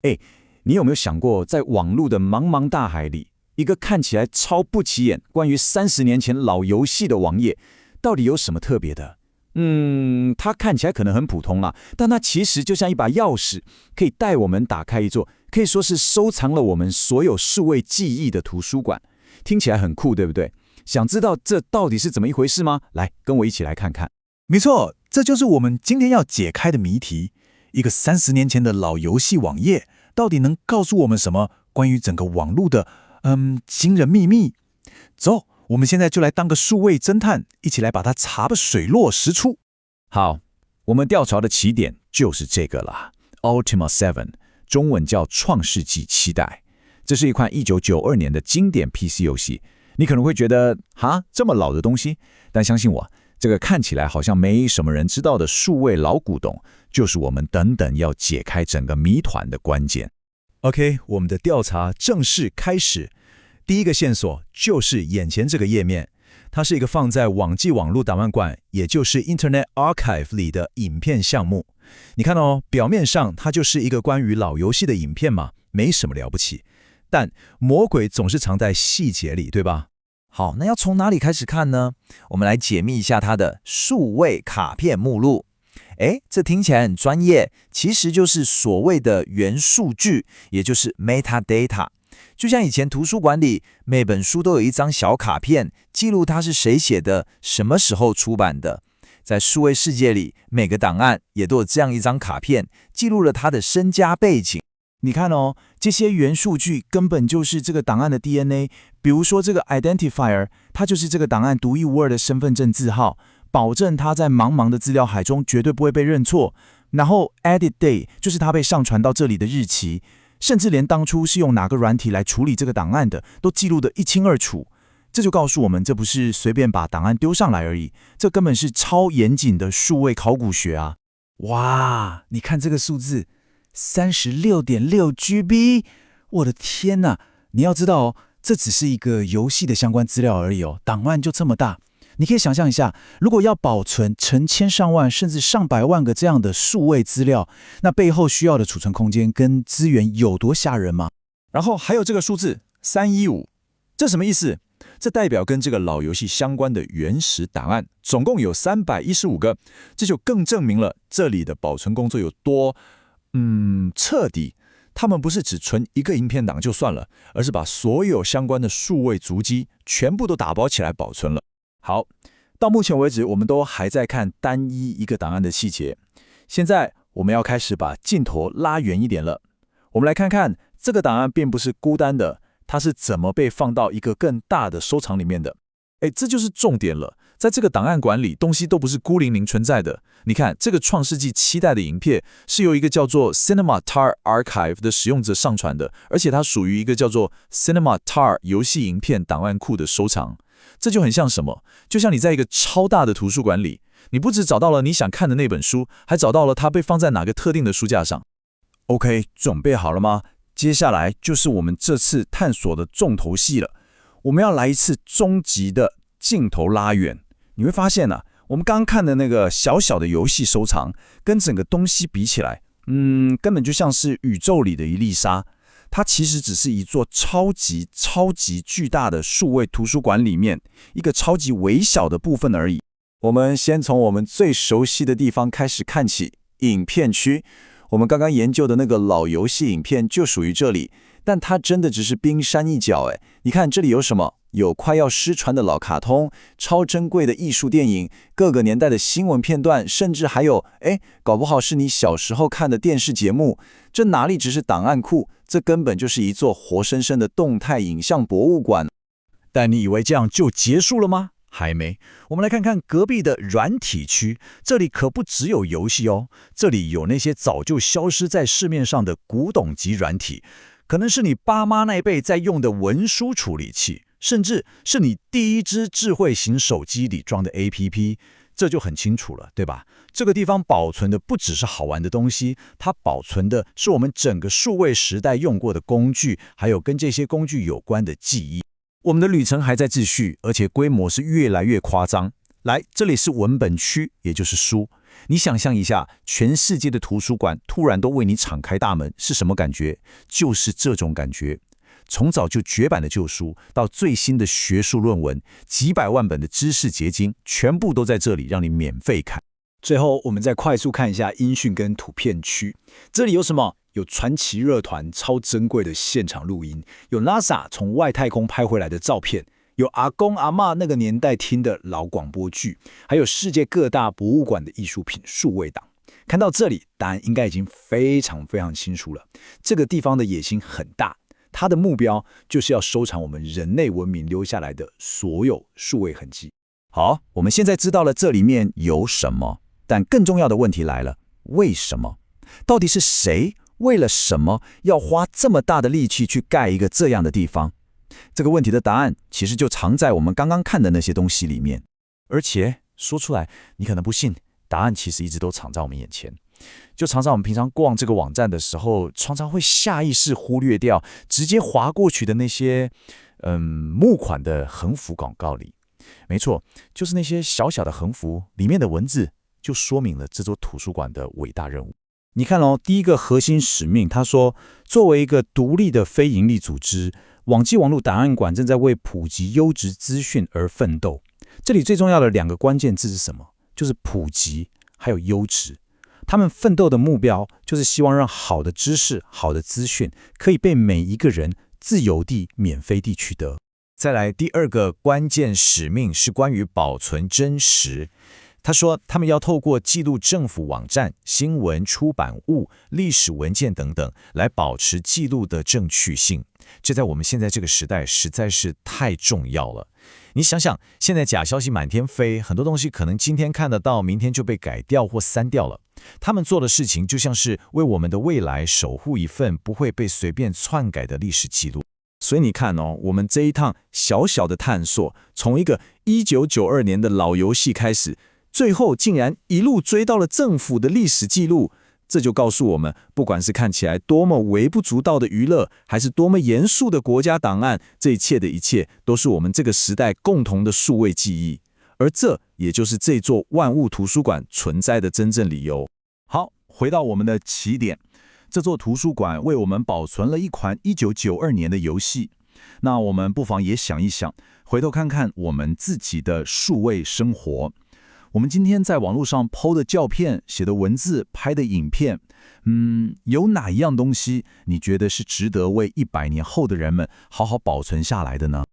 哎，你有没有想过，在网络的茫茫大海里，一个看起来超不起眼、关于30年前老游戏的网页，到底有什么特别的？它看起来可能很普通啦，但它其实就像一把钥匙，可以带我们打开一座可以说是收藏了我们所有数位记忆的图书馆。听起来很酷，对不对？想知道这到底是怎么一回事吗？来，跟我一起来看看。没错，这就是我们今天要解开的谜题。一个30年前的老游戏网页，到底能告诉我们什么关于整个网络的惊人秘密？走，我们现在就来当个数位侦探，一起来把它查个水落石出。好，我们调查的起点就是这个啦 ，Ultima 7，中文叫《创世纪7代》。这是一款1992年的经典 PC 游戏。你可能会觉得，这么老的东西？但相信我，这个看起来好像没什么人知道的数位老古董，就是我们等等要解开整个谜团的关键。OK， 我们的调查正式开始。第一个线索就是眼前这个页面，它是一个放在网际网络档案馆，也就是 Internet Archive 里的影片项目。你看哦，表面上它就是一个关于老游戏的影片嘛，没什么了不起。但魔鬼总是藏在细节里，对吧？好，那要从哪里开始看呢？我们来解密一下它的数位卡片目录。这听起来很专业，其实就是所谓的元数据，也就是 metadata。就像以前图书馆里每本书都有一张小卡片，记录它是谁写的，什么时候出版的。在数位世界里，每个档案也都有这样一张卡片，记录了它的身家背景。你看哦，这些元数据根本就是这个档案的 DNA。比如说这个 identifier， 它就是这个档案独一无二的身份证字号，保证它在茫茫的资料海中绝对不会被认错。然后 edit date 就是它被上传到这里的日期，甚至连当初是用哪个软体来处理这个档案的，都记录得一清二楚。这就告诉我们，这不是随便把档案丢上来而已，这根本是超严谨的数位考古学啊！哇，你看这个数字，36.6 GB， 我的天哪！你要知道哦，这只是一个游戏的相关资料而已哦，档案就这么大。你可以想象一下，如果要保存成千上万甚至上百万个这样的数位资料，那背后需要的储存空间跟资源有多吓人吗？然后还有这个数字315，这什么意思？这代表跟这个老游戏相关的原始档案总共有315个，这就更证明了这里的保存工作有多彻底。他们不是只存一个影片档就算了，而是把所有相关的数位足迹全部都打包起来保存了。好，到目前为止我们都还在看单一个档案的细节，现在我们要开始把镜头拉远一点了。我们来看看这个档案并不是孤单的，它是怎么被放到一个更大的收藏里面的。这就是重点了。在这个档案馆里，东西都不是孤零零存在的。你看，这个创世纪7代的影片是由一个叫做 Cinematar Archive 的使用者上传的，而且它属于一个叫做 Cinematar 游戏影片档案库的收藏。这就很像什么？就像你在一个超大的图书馆里，你不只找到了你想看的那本书，还找到了它被放在哪个特定的书架上。OK， 准备好了吗？接下来就是我们这次探索的重头戏了。我们要来一次终极的镜头拉远。你会发现我们刚刚看的那个小小的游戏收藏，跟整个东西比起来，根本就像是宇宙里的一粒沙。它其实只是一座超级巨大的数位图书馆里面一个超级微小的部分而已。我们先从我们最熟悉的地方开始看起，影片区。我们刚刚研究的那个老游戏影片就属于这里，但它真的只是冰山一角。你看这里有什么？有快要失传的老卡通，超珍贵的艺术电影，各个年代的新闻片段，甚至还有搞不好是你小时候看的电视节目。这哪里只是档案库，这根本就是一座活生生的动态影像博物馆。但你以为这样就结束了吗？还没。我们来看看隔壁的软体区，这里可不只有游戏哦，这里有那些早就消失在市面上的古董级软体，可能是你爸妈那一辈在用的文书处理器，甚至是你第一支智慧型手机里装的 APP， 这就很清楚了，对吧？这个地方保存的不只是好玩的东西，它保存的是我们整个数位时代用过的工具，还有跟这些工具有关的记忆。我们的旅程还在继续，而且规模是越来越夸张。来，这里是文本区，也就是书。你想象一下，全世界的图书馆突然都为你敞开大门，是什么感觉？就是这种感觉。从早就绝版的旧书，到最新的学术论文，几百万本的知识结晶，全部都在这里让你免费看。最后，我们再快速看一下音讯跟图片区。这里有什么？有传奇乐团超珍贵的现场录音，有 NASA 从外太空拍回来的照片，有阿公阿嬷那个年代听的老广播剧，还有世界各大博物馆的艺术品数位档。看到这里，答案应该已经非常非常清楚了。这个地方的野心很大，它的目标就是要收藏我们人类文明留下来的所有数位痕迹。好，我们现在知道了这里面有什么，但更重要的问题来了：为什么？到底是谁为了什么要花这么大的力气去盖一个这样的地方？这个问题的答案其实就藏在我们刚刚看的那些东西里面。而且说出来，你可能不信，答案其实一直都藏在我们眼前。就常常我们平常逛这个网站的时候，常常会下意识忽略掉直接滑过去的那些募款的横幅广告里。没错，就是那些小小的横幅里面的文字，就说明了这座图书馆的伟大任务。你看哦，第一个核心使命，他说，作为一个独立的非营利组织，网际网络档案馆正在为普及优质资讯而奋斗。这里最重要的2个关键字是什么？就是普及，还有优质。他们奋斗的目标就是希望让好的知识、好的资讯可以被每一个人自由地、免费地取得。再来，第2个关键使命是关于保存真实。他说，他们要透过记录政府网站、新闻出版物、历史文件等等，来保持记录的正确性。这在我们现在这个时代实在是太重要了。你想想，现在假消息满天飞，很多东西可能今天看得到，明天就被改掉或删掉了。他们做的事情就像是为我们的未来守护一份不会被随便篡改的历史记录。所以你看哦，我们这一趟小小的探索，从一个1992年的老游戏开始，最后竟然一路追到了政府的历史记录。这就告诉我们，不管是看起来多么微不足道的娱乐，还是多么严肃的国家档案，这一切的一切都是我们这个时代共同的数位记忆。而这也就是这座万物图书馆存在的真正理由。好，回到我们的起点，这座图书馆为我们保存了一款1992年的游戏。那我们不妨也想一想，回头看看我们自己的数位生活。我们今天在网络上 PO 的照片、写的文字、拍的影片，有哪一样东西你觉得是值得为100年后的人们好好保存下来的呢？